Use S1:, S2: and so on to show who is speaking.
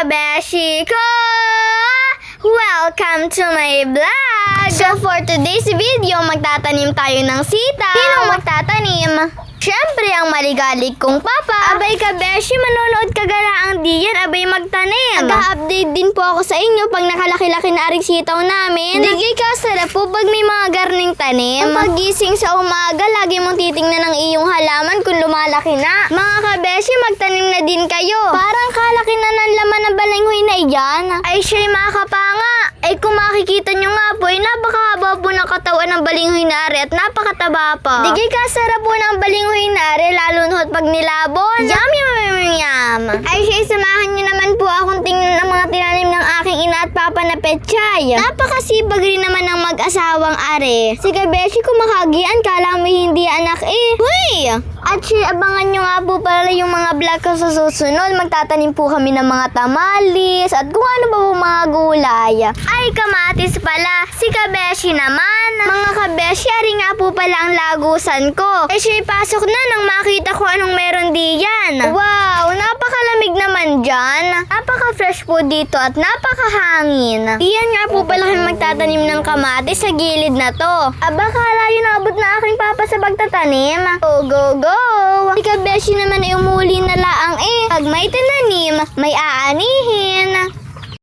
S1: kabeshi ko! Welcome to my vlog! So for today's video, magtatanim tayo ng sitaw. Sinong magtatanim? Siyempre, ang maligalig kong papa. Abay kabeshi, manonood ka galaang diyan, abay magtanim. Nag-update din po ako sa inyo pag nakalaki-laki na aring sitaw namin. Digay ka, sarap po pag may mga garning tanim. Ang pagising sa umaga, lagi mong titingnan ang iyong halaman kung lumalaki na. Mga kabeshi, magtanim na din kayo. Parang kalaki na ng laman ng balinghoy na iyan. Ay siya'y makakapanga. Ay kung makikita nyo nga po, ay napakahaba po ng katawan ng balinghoy na ari at napakataba pa. Digay ka, sarap po ng balinghoy na ari, lalo na pag nilabon. Yum, yum, yum, yum. Ay siya'y samahan nyo naman po akong tingnan ang mga tinanim ng aking ina at papa na petchay. Napakasipag rin naman ng mag-asawang ari. Si kabeshi kumakagian, kala mo hindi anak eh. Huy! At abangan nyo nga po pala yung mga vlog ko sa susunod. Magtatanim po kami ng mga tamalis at kung ano pa po mga gulay. Ay, kamatis pala. Si kabeshi naman. Mga kabeshi, ari nga po pala ang lagusan ko. Eh, siya'y pasok na nang makita ko anong meron diyan. Wow, napakalamig naman dyan. Napaka-fresh po dito at napakahangin. Iyan nga po pala kami magtatanim ng kamatis sa gilid na to. Aba, kala yun abot na aking papa sa pagtatanim. Go, go, go! Si kabeshi naman ay umuli na laang eh. Pag may tinanim, may aanihin.